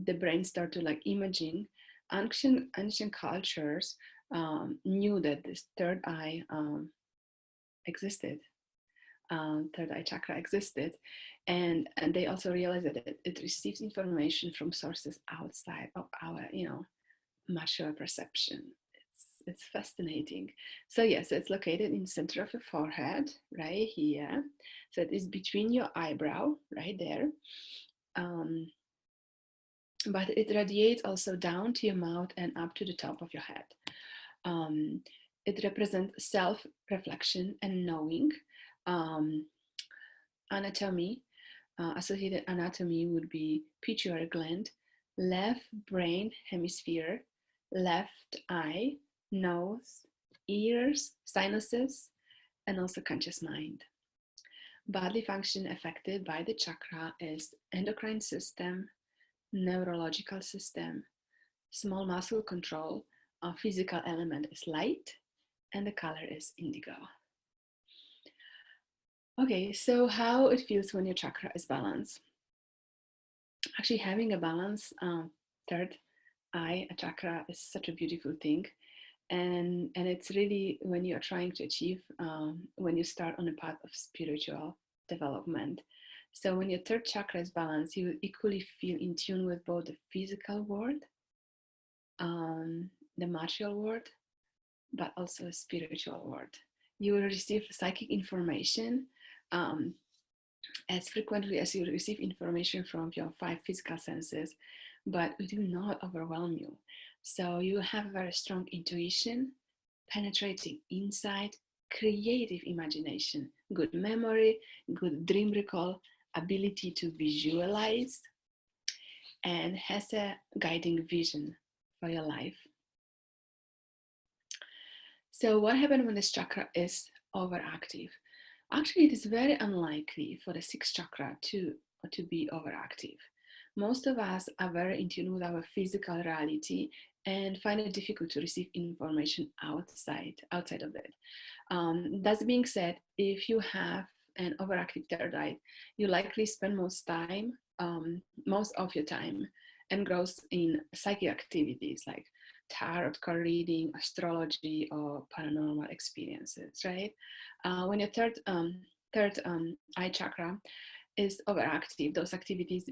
the brain started like imaging, ancient cultures knew that this third eye existed. Third eye chakra existed, and they also realized that it receives information from sources outside of our material perception. It's fascinating. So yes, it's located in the center of your forehead, right here. So it is between your eyebrow, right there. But it radiates also down to your mouth and up to the top of your head. It represents self-reflection and knowing. Anatomy, associated anatomy would be pituitary gland, left brain hemisphere, left eye, nose, ears, sinuses, and also conscious mind. Bodily function affected by the chakra is endocrine system, neurological system, small muscle control. Our physical element is light, and the color is indigo. Okay, so how it feels when your chakra is balanced. Actually, having a balanced third eye chakra is such a beautiful thing. And it's really when you're trying to achieve, when you start on a path of spiritual development. So when your third chakra is balanced, you will equally feel in tune with both the physical world, the material world, but also the spiritual world. You will receive psychic information as frequently as you receive information from your five physical senses, but it will not overwhelm you. So you have a very strong intuition, penetrating insight, creative imagination, good memory, good dream recall, ability to visualize, and has a guiding vision for your life. So, what happens when this chakra is overactive? Actually, it is very unlikely for the sixth chakra to be overactive. Most of us are very in tune with our physical reality and find it difficult to receive information outside of it. That being said, if you have an overactive third eye, you likely spend most of your time engrossed in psychic activities like tarot card reading, astrology, or paranormal experiences, right? When your third eye chakra is overactive, those activities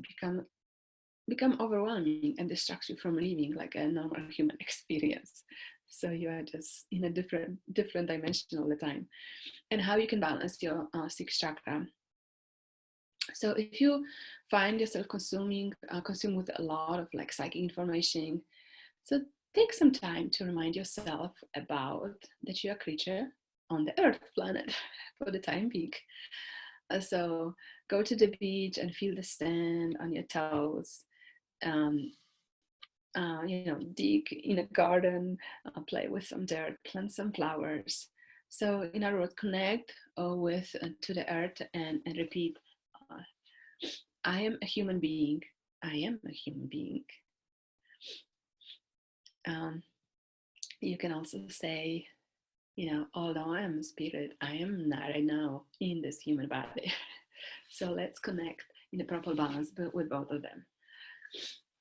become overwhelming and distract you from living like a normal human experience. So you are just in a different dimension all the time. And how you can balance your sixth chakra. So if you find yourself consumed with a lot of like psychic information, so take some time to remind yourself about that you're a creature on the Earth planet for the time being. So go to the beach and feel the sand on your toes. Um, dig in a garden, play with some dirt, plant some flowers. So in other words, connect with to the earth and repeat, uh, I am a human being. I am a human being. Um, you can also say, although I am a spirit, I am not right now in this human body. So let's connect in a proper balance with both of them.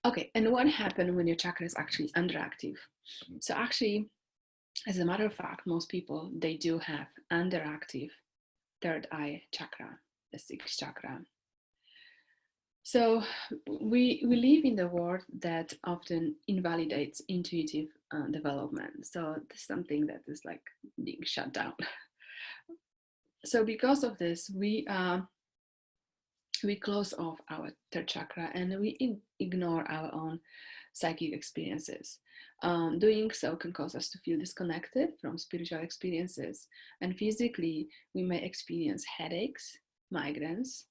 Okay, and what happened when your chakra is actually underactive? So actually, as a matter of fact, most people, they do have underactive third eye chakra, the sixth chakra. So we live in the world that often invalidates intuitive development. So this is something that is like being shut down. So because of this, we close off our third chakra and we ignore our own psychic experiences. Doing so can cause us to feel disconnected from spiritual experiences, and physically, we may experience headaches, migraines,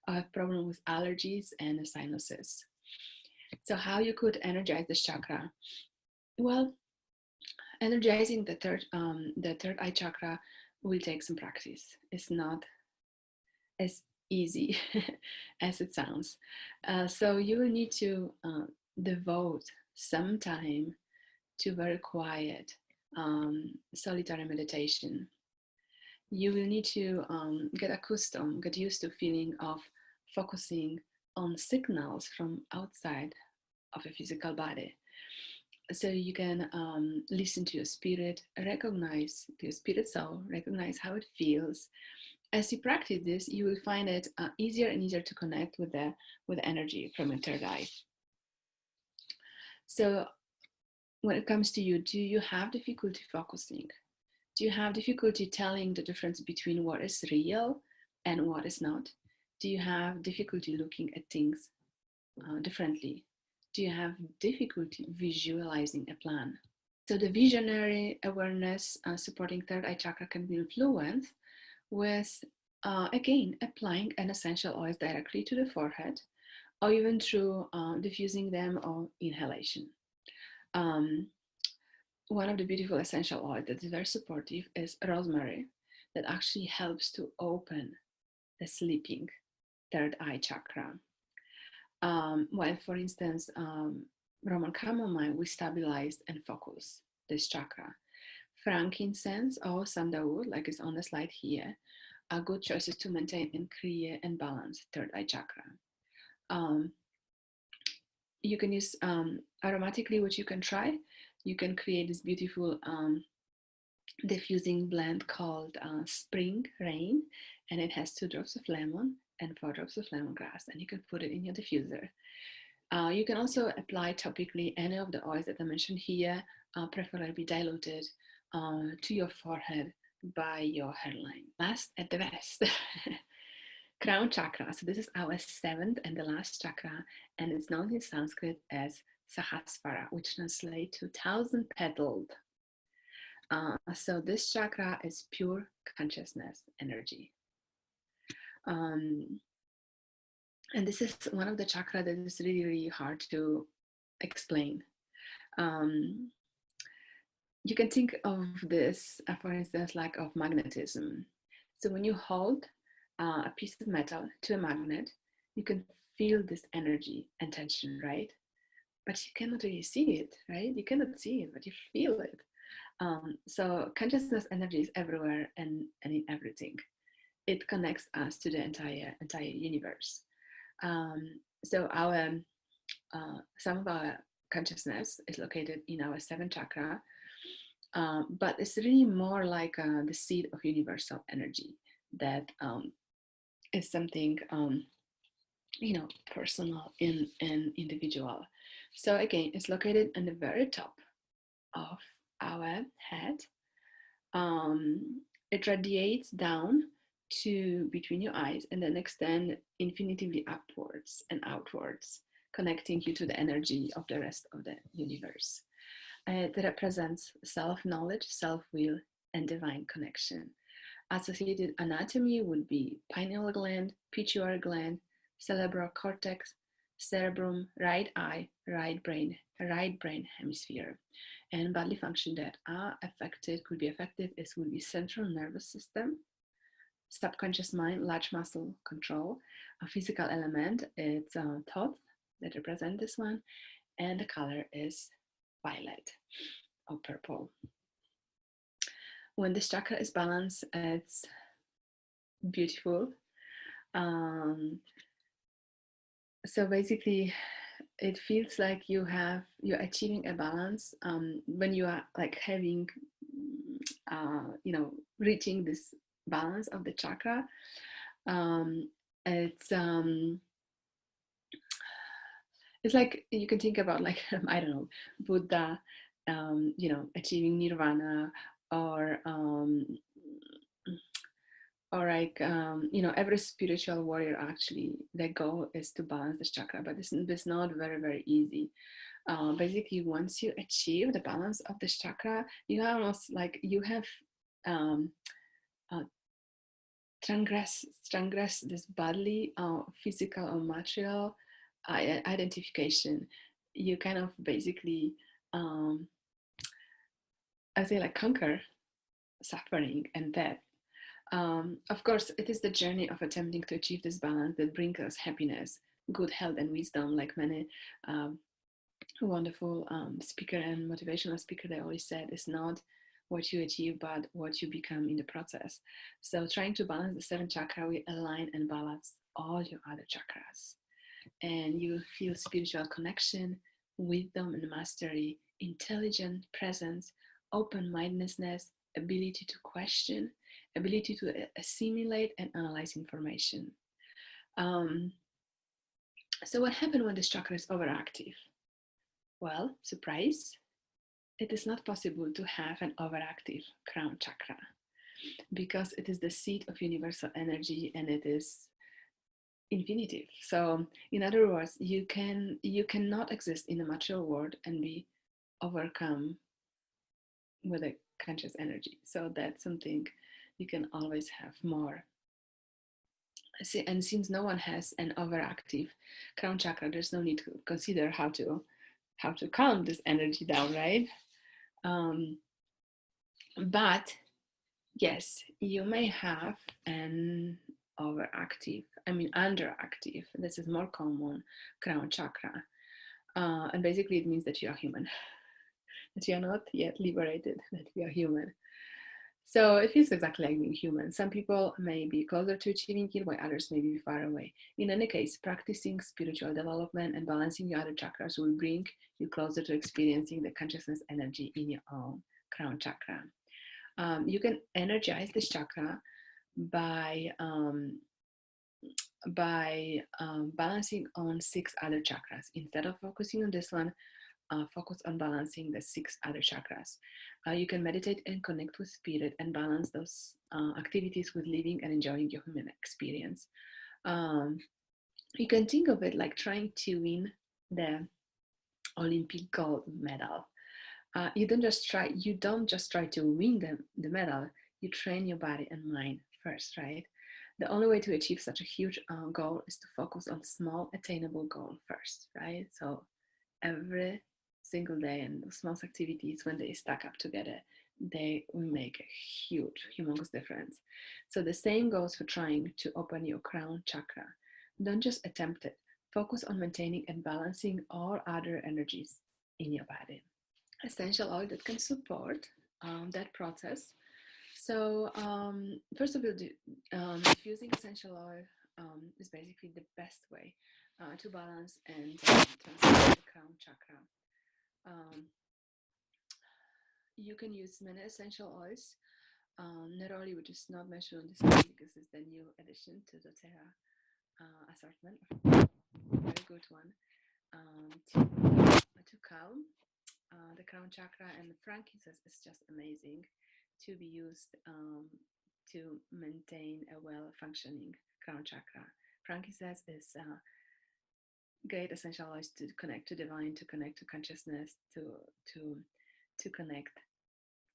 or have problems with allergies and sinuses. So, how you could energize this chakra? Well, energizing the third eye chakra will take some practice. It's not as easy as it sounds. So you will need to devote some time to very quiet, solitary meditation. You will need to get used to feeling of focusing on signals from outside of a physical body. So you can listen to your spirit, recognize your spirit soul, recognize how it feels. As you practice this, you will find it easier and easier to connect with the energy from your third eye. So when it comes to you, do you have difficulty focusing? Do you have difficulty telling the difference between what is real and what is not? Do you have difficulty looking at things differently? Do you have difficulty visualizing a plan? So the visionary awareness supporting third eye chakra can be influenced with, again, applying an essential oil directly to the forehead or even through diffusing them or inhalation. Um, One of the beautiful essential oils that is very supportive is rosemary, that actually helps to open the sleeping third eye chakra. While, for instance, Roman chamomile will stabilize and focus this chakra. Frankincense or sandalwood, like is on the slide here, are good choices to maintain and create and balance third eye chakra. Um, you can use aromatically, which you can try. You can create this beautiful diffusing blend called Spring Rain, and it has 2 drops of lemon and 4 drops of lemongrass, and you can put it in your diffuser. You can also apply topically any of the oils that I mentioned here, preferably diluted to your forehead by your hairline. Last at the best. Crown chakra. So this is our seventh and the last chakra, and it's known in Sanskrit as Sahasrara, which translates to thousand petaled. So this chakra is pure consciousness energy. Um, and this is one of the chakra that is really, really hard to explain. Um, you can think of this, for instance, like of magnetism. So when you hold a piece of metal to a magnet, you can feel this energy and tension, right? But you cannot really see it, right? You cannot see it, but you feel it. So consciousness energy is everywhere and in everything. It connects us to the entire universe. So our some of our consciousness is located in our seventh chakra, but it's really more like the seed of universal energy that is something personal and individual. So again, it's located on the very top of our head. It radiates down to between your eyes and then extend infinitively upwards and outwards, connecting you to the energy of the rest of the universe. It represents self-knowledge, self-will, and divine connection. Associated anatomy would be pineal gland, pituitary gland, cerebral cortex, cerebrum, right eye, right brain hemisphere. And bodily function that are affected, could be affected, is would be central nervous system, subconscious mind, large muscle control, a physical element, it's thought that represent this one, and the color is violet or purple. When this chakra is balanced, it's beautiful. So basically, it feels like you're achieving a balance when you are like having, reaching this balance of the chakra. It's it's like you can think about like I don't know, Buddha, achieving nirvana, or like every spiritual warrior, actually their goal is to balance this chakra, but it's not very, very easy. Basically, once you achieve the balance of this chakra, you have almost like you have um, uh, transgress this bodily, physical or material identification. You kind of basically, I say, like conquer suffering and death. Of course, it is the journey of attempting to achieve this balance that brings us happiness, good health, and wisdom. Like many wonderful speaker and motivational speaker, they always said, it's not what you achieve, but what you become in the process. So trying to balance the seventh chakra, we align and balance all your other chakras. And you feel spiritual connection, wisdom and mastery, intelligent presence, open-mindedness, ability to question, ability to assimilate and analyze information. So what happens when this chakra is overactive? Well, surprise, it is not possible to have an overactive crown chakra because it is the seat of universal energy and it is infinitive. So in other words, you cannot exist in the material world and be overcome with a conscious energy. So that's something you can always have more. And since no one has an overactive crown chakra, there's no need to consider how to calm this energy down, right? But yes, you may have an underactive, this is more common, crown chakra. And basically it means that you are human, that you are not yet liberated, that we are human. So it feels exactly like being human. Some people may be closer to achieving it, while others may be far away. In any case, practicing spiritual development and balancing your other chakras will bring you closer to experiencing the consciousness energy in your own crown chakra. You can energize this chakra by balancing on 6 other chakras. Instead of focusing on this one, focus on balancing the 6 other chakras. You can meditate and connect with spirit and balance those activities with living and enjoying your human experience. Um, you can think of it like trying to win the Olympic gold medal. You don't just try to win the medal, you train your body and mind first, right? The only way to achieve such a huge goal is to focus on small attainable goal first, right? So every single day and those small activities, when they stack up together, they will make a huge, humongous difference. So the same goes for trying to open your crown chakra. Don't just attempt it. Focus on maintaining and balancing all other energies in your body. Essential oil that can support that process. So first of all, diffusing essential oil is basically the best way to balance and transform the crown chakra. Um, you can use many essential oils, neroli, which is not mentioned on this screen because it's the new addition to the Terra assortment, very good one, to calm the crown chakra, and frankincense is just amazing to be used to maintain a well functioning crown chakra. Frankincense is great essential oils to connect to divine, to connect to consciousness, to to connect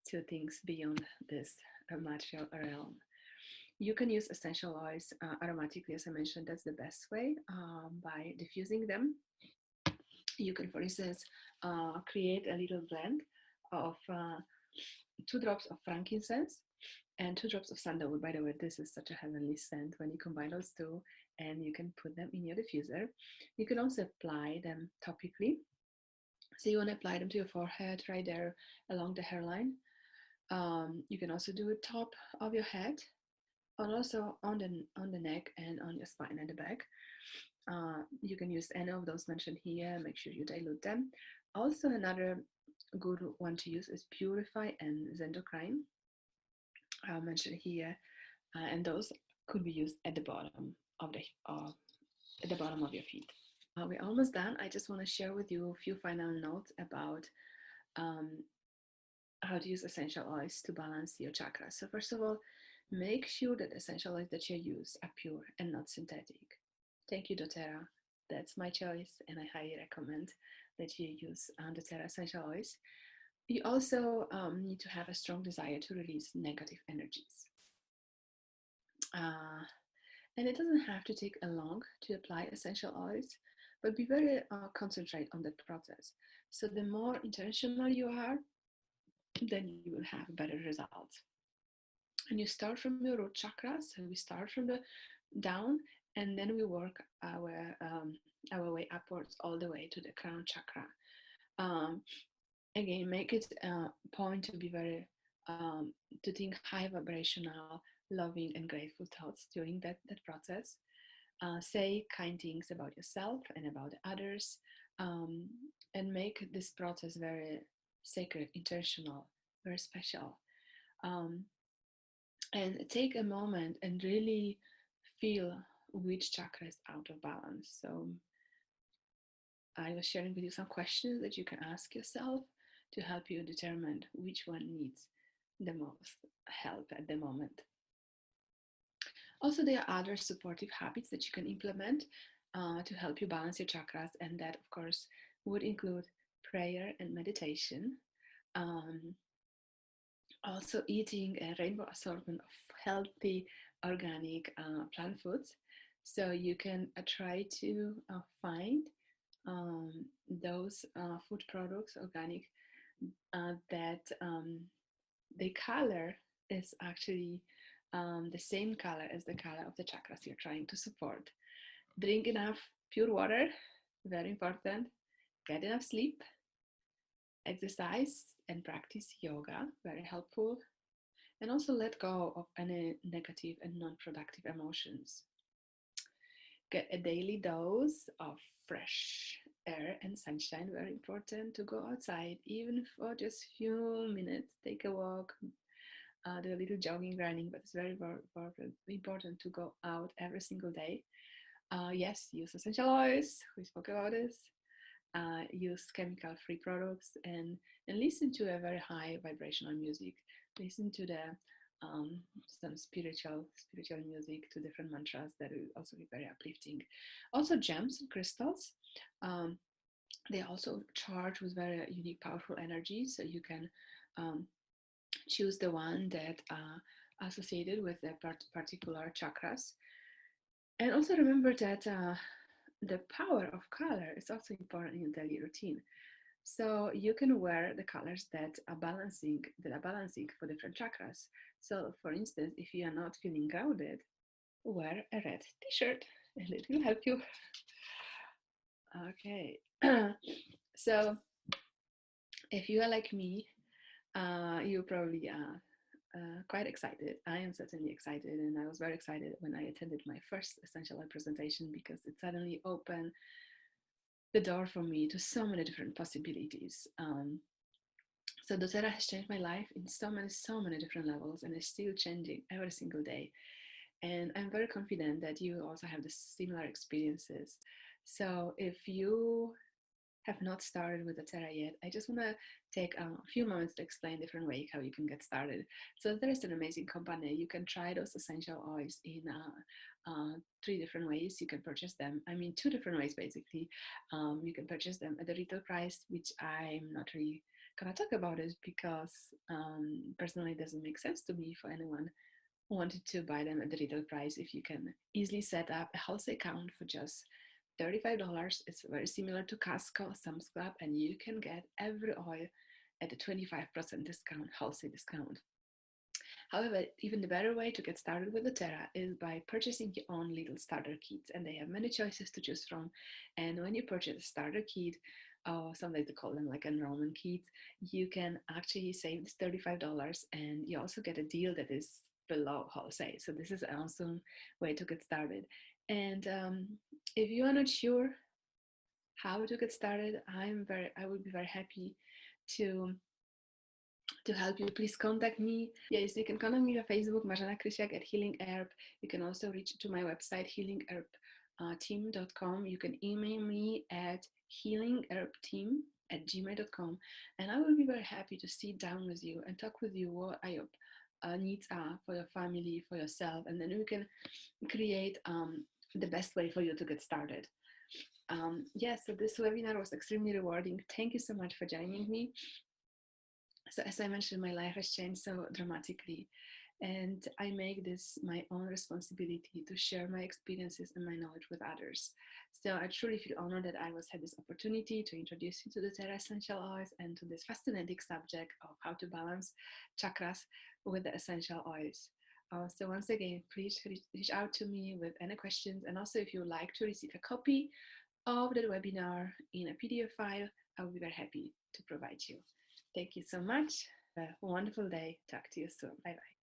to things beyond this material realm. You can use essential oils aromatically, as I mentioned. That's the best way by diffusing them. You can, for instance, create a little blend of 2 drops of frankincense and 2 drops of sandalwood. By the way, this is such a heavenly scent when you combine those two, and you can put them in your diffuser. You can also apply them topically. So you want to apply them to your forehead, right there along the hairline. You can also do it top of your head, and also on the neck and on your spine and the back. You can use any of those mentioned here. Make sure you dilute them. Also, another good one to use is Purify and Zendocrine, mentioned here, and those could be used at the bottom of your feet. We're almost done. I just want to share with you a few final notes about um, how to use essential oils to balance your chakras. So first of all, make sure that essential oils that you use are pure and not synthetic. Thank you, doTERRA. That's my choice, and I highly recommend that you use doTERRA essential oils. You also need to have a strong desire to release negative energies. Uh, and it doesn't have to take a long to apply essential oils, but be very concentrate on that process. So the more intentional you are, then you will have better results. And you start from your root chakra, so we start from the down, and then we work our way upwards all the way to the crown chakra. Um, Again, make it a point to be very to think high vibrational, loving, and grateful thoughts during that process. Say kind things about yourself and about others, um, and make this process very sacred, intentional, very special. Um, and take a moment and really feel which chakra is out of balance. So I was sharing with you some questions that you can ask yourself to help you determine which one needs the most help at the moment. Also, there are other supportive habits that you can implement to help you balance your chakras, and that, of course, would include prayer and meditation. Um, Also, eating a rainbow assortment of healthy, organic plant foods. So you can try to find those food products, organic, that the color is actually the same color as the color of the chakras you're trying to support. Drink enough pure water, very important. Get enough sleep, exercise, and practice yoga, very helpful. And also let go of any negative and non productive emotions. Get a daily dose of fresh air and sunshine, very important to go outside, even for just few minutes. Take a walk, do a little jogging, running, but it's very, very important to go out every single day. Yes, use essential oils. We spoke about this. Use chemical-free products, and listen to a very high vibrational music. Listen to the some spiritual music to different mantras that will also be very uplifting. Also gems and crystals. Um, they also charge with very unique, powerful energy. So you can choose the one that associated with the particular chakras. And also remember that the power of color is also important in your daily routine. So you can wear the colors that are balancing for different chakras. So for instance, if you are not feeling grounded, wear a red t-shirt and it will help you. Okay. So if you are like me, you probably are quite excited. I am certainly excited, and I was very excited when I attended my first essential oil presentation because it suddenly opened the door for me to so many different possibilities. So doTERRA has changed my life in so many different levels, and it's still changing every single day. And I'm very confident that you also have the similar experiences. So if you have not started with doTERRA yet, I just want to take a few moments to explain different ways how you can get started. So there is an amazing company. You can try those essential oils in 3 different ways. You can purchase them. I mean, 2 different ways basically. You can purchase them at the retail price, which I'm not really gonna talk about it because personally it doesn't make sense to me for anyone who wanted to buy them at the retail price. If you can easily set up a wholesale account for just $35. It's very similar to Costco, Sam's Club, and you can get every oil at a 25% discount, wholesale discount. However, even the better way to get started with doTERRA is by purchasing your own little starter kits, and they have many choices to choose from. And when you purchase a starter kit, or sometimes they call them like enrollment kits, you can actually save this $35, and you also get a deal that is below wholesale. So this is an awesome way to get started. And if you are not sure how to get started, I would be very happy to help you. Please contact me. Yes, you can contact me on Facebook, Marzena Krysiak at Healing Herb. You can also reach to my website, healingherbteam.com. You can email me at healingherbteam@gmail.com, and I will be very happy to sit down with you and talk with you what your needs are for your family, for yourself, and then we can create the best way for you to get started. Yes, so this webinar was extremely rewarding. Thank you so much for joining me. So as I mentioned, my life has changed so dramatically, and I make this my own responsibility to share my experiences and my knowledge with others. So I truly feel honored that I was had this opportunity to introduce you to doTERRA essential oils and to this fascinating subject of how to balance chakras with the essential oils. So once again, please reach out to me with any questions, and also if you would like to receive a copy of the webinar in a PDF file, I will be very happy to provide you. Thank you so much. Have a wonderful day. Talk to you soon. Bye bye.